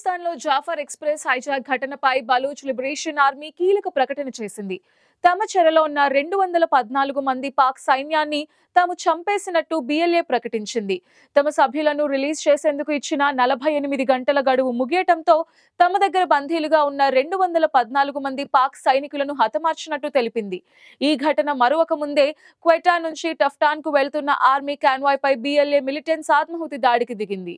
పాకిస్తాన్లో Jafar express hijack ఘటనపై Baloch liberation army కీలక ప్రకటన చేసింది. తమ చెరలో ఉన్న 214 మంది పాక్ సైన్యాన్ని తాము చంపేసినట్టు బిఎల్ఏ ప్రకటించింది. తమ సభ్యులను రిలీజ్ చేసేందుకు ఇచ్చిన 48 గంటల గడువు ముగియటంతో తమ దగ్గర బందీలుగా ఉన్న 214 మంది పాక్ సైనికులను హతమార్చినట్టు తెలిపింది. ఈ ఘటన మరొక ముందే క్వెటా నుంచి టఫ్టాన్‌కు వెళ్తున్న ఆర్మీ కాన్వాయ్పై బిఎల్ఏ మిలిటెంట్స్ ఆత్మాహుతి దాడికి దిగింది.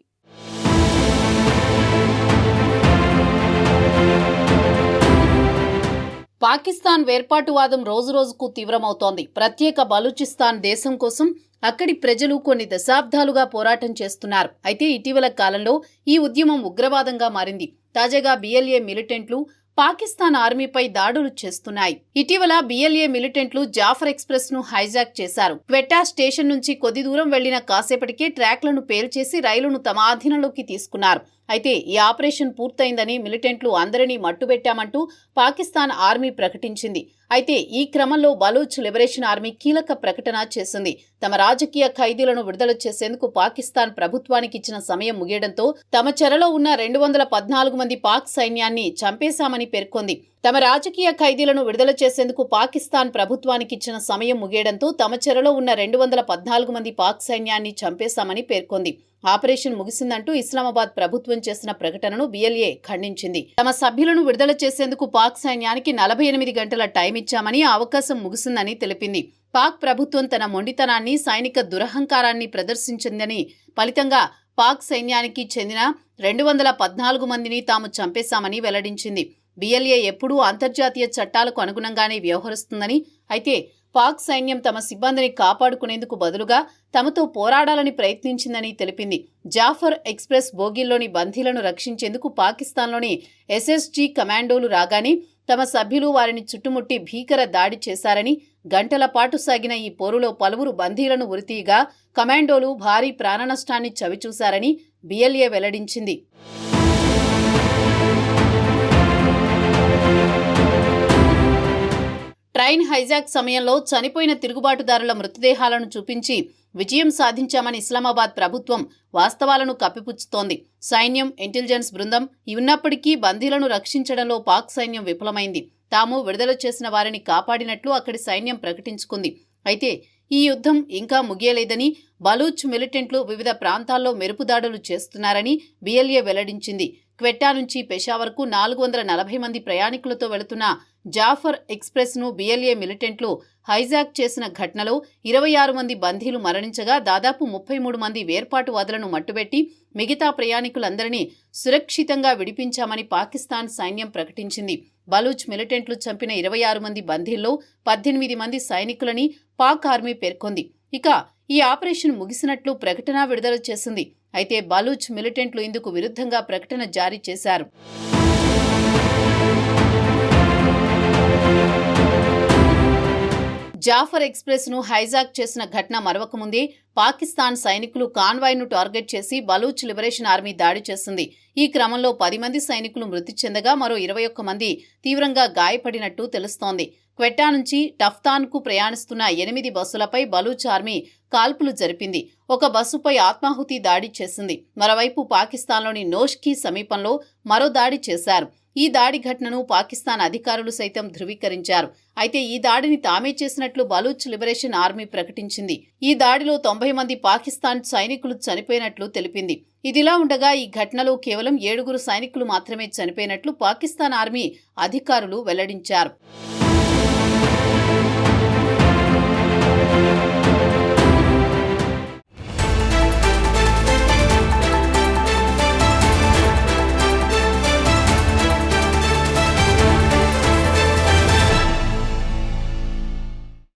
పాకిస్తాన్ వేర్పాటువాదం రోజురోజుకు తీవ్రమవుతోంది. ప్రత్యేక బలూచిస్తాన్ దేశం కోసం అక్కడి ప్రజలు కొన్ని దశాబ్దాలుగా పోరాటం చేస్తున్నారు. అయితే ఇటీవల కాలంలో ఈ ఉద్యమం ఉగ్రవాదంగా మారింది. తాజాగా బిఎల్ఏ మిలిటెంట్లు పాకిస్తాన్ ఆర్మీపై దాడులు చేస్తున్నాయి. ఇటీవల బిఎల్ఏ మిలిటెంట్లు జాఫర్ ఎక్స్‌ప్రెస్ ను హైజాక్ చేశారు. క్వెట్టా స్టేషన్ నుంచి కొద్ది దూరం వెళ్లిన కాసేపటికే ట్రాక్లను పేల్చేసి రైలును తమ ఆధీనంలోకి తీసుకున్నారు. అయితే ఈ ఆపరేషన్ పూర్తయిందని మిలిటెంట్లు అందరినీ మట్టుబెట్టామంటూ పాకిస్తాన్ ఆర్మీ ప్రకటించింది. అయితే ఈ క్రమంలో బలూచ్ లిబరేషన్ ఆర్మీ కీలక ప్రకటన చేసింది. తమ రాజకీయ ఖైదీలను విడుదల చేసేందుకు పాకిస్తాన్ ప్రభుత్వానికి ఇచ్చిన సమయం ముగియడంతో తమ చెరలో ఉన్న 214 మంది పాక్ సైన్యాన్ని చంపేశామని పేర్కొంది. తమ రాజకీయ ఖైదీలను విడుదల చేసేందుకు పాకిస్తాన్ ప్రభుత్వానికి ఇచ్చిన సమయం ముగియడంతో తమ చెరలో ఉన్న 214 మంది పాక్ సైన్యాన్ని చంపేశామని పేర్కొంది. ఆపరేషన్ ముగిసిందంటూ ఇస్లామాబాద్ ప్రభుత్వం చేసిన ప్రకటనను బిఎల్ఏ ఖండించింది. తమ సభ్యులను విడుదల చేసేందుకు పాక్ సైన్యానికి 48 గంటల టైం ఇచ్చామని, ఆ అవకాశం ముగిసిందని తెలిపింది. పాక్ ప్రభుత్వం తన మొండితనాన్ని, సైనిక దురహంకారాన్ని ప్రదర్శించిందని, ఫలితంగా పాక్ సైన్యానికి చెందిన 214 మందిని తాము చంపేశామని వెల్లడించింది. బిఎల్ఏ ఎప్పుడూ అంతర్జాతీయ చట్టాలకు అనుగుణంగానే వ్యవహరిస్తుందని, అయితే పాక్ సైన్యం తమ సిబ్బందిని కాపాడుకునేందుకు బదులుగా తమతో పోరాడాలని ప్రయత్నించిందని తెలిపింది. జాఫర్ ఎక్స్‌ప్రెస్ బోగీల్లోని బందీలను రక్షించేందుకు పాకిస్తాన్లోని ఎస్ఎస్జీ కమాండోలు రాగానే తమ సభ్యులు వారిని చుట్టుముట్టి భీకర దాడి చేశారని, గంటల పాటు సాగిన ఈ పోరులో పలువురు బందీలను ఉరితీయగా కమాండోలు భారీ ప్రాణనష్టాన్ని చవిచూశారని బిఎల్ఏ వెల్లడించింది. ట్రైన్ హైజాక్ సమయంలో చనిపోయిన తిరుగుబాటుదారుల మృతదేహాలను చూపించి విజయం సాధించామని ఇస్లామాబాద్ ప్రభుత్వం వాస్తవాలను కప్పిపుచ్చుతోంది. సైన్యం, ఇంటెలిజెన్స్ బృందం ఉన్నప్పటికీ బందీలను రక్షించడంలో పాక్ సైన్యం విఫలమైంది. తాము విడుదల చేసిన వారిని కాపాడినట్లు అక్కడి సైన్యం ప్రకటించుకుంది. అయితే ఈ యుద్ధం ఇంకా ముగియలేదని, బలూచ్ మిలిటెంట్లు వివిధ ప్రాంతాల్లో మెరుపుదాడులు చేస్తున్నారని బిఎల్ఏ వెల్లడించింది. క్వెట్టా నుంచి పెషావర్కు 440 మంది ప్రయాణికులతో వెళుతున్న జాఫర్ ఎక్స్‌ప్రెస్ ను బిఎల్ఏ మిలిటెంట్లు హైజాక్ చేసిన ఘటనలో 26 మంది బందీలు మరణించగా దాదాపు 33 మంది వేర్పాటువాదులను మట్టుబెట్టి మిగతా ప్రయాణికులందరినీ సురక్షితంగా విడిపించామని పాకిస్తాన్ సైన్యం ప్రకటించింది. బలూచ్ మిలిటెంట్లు చంపిన 26 మంది బందీల్లో 18 మంది సైనికులని పాక్ ఆర్మీ పేర్కొంది. ఇక ఈ ఆపరేషన్ ముగిసినట్లు ప్రకటన విడుదల చేసింది. అయితే బలూచ్ మిలిటెంట్లు ఇందుకు విరుద్ధంగా ప్రకటన జారీ చేశారు. జాఫర్ ఎక్స్‌ప్రెస్ ను హైజాక్ చేసిన ఘటన మరొక ముందే పాకిస్తాన్ సైనికులు కాన్వాయ్ను టార్గెట్ చేసి బలూచ్ లిబరేషన్ ఆర్మీ దాడి చేసింది. ఈ క్రమంలో 10 మంది సైనికులు మృతి చెందగా మరో 21 మంది తీవ్రంగా గాయపడినట్టు తెలుస్తోంది. క్వెట్టా నుంచి టఫ్తాన్కు ప్రయాణిస్తున్న 8 బస్సులపై బలూచ్ ఆర్మీ కాల్పులు జరిపింది. ఒక బస్సుపై ఆత్మాహుతి దాడి చేసింది. మరోవైపు పాకిస్తాన్లోని నోష్కి సమీపంలో మరో దాడి చేశారు. ఈ దాడి ఘటనను పాకిస్తాన్ అధికారులు సైతం ధృవీకరించారు. అయితే ఈ దాడిని తామే చేసినట్లు బలూచ్ లిబరేషన్ ఆర్మీ ప్రకటించింది. ఈ దాడిలో 90 మంది పాకిస్తాన్ సైనికులు చనిపోయినట్లు తెలిపింది. ఇదిలా ఉండగా ఈ ఘటనలో కేవలం 7 సైనికులు మాత్రమే చనిపోయినట్లు పాకిస్తాన్ ఆర్మీ అధికారులు వెల్లడించారు.